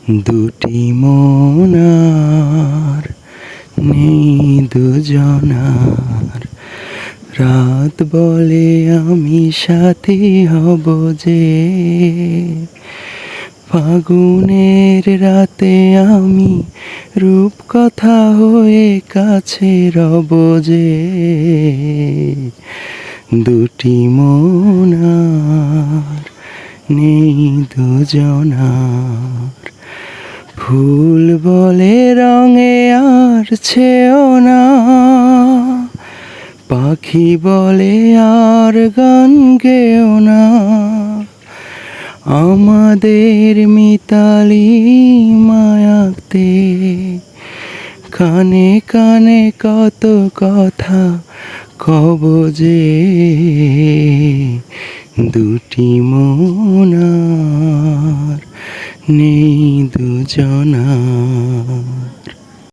দুটি মনার নেই দুজনার, রাত বলে আমি সাথী হব যে, ফাগুনের রাতে আমি রূপকথা হয়ে কাছে রব যে। দুটি মনার নেই দুজনার, ফুল বলে রঙে আর ছেও না, পাখি বলে আর গান গেও না, আমাদের মিতালি মায়াতে কানে কানে কত কথা কব যে। দুটি মনার নেই দুজনার।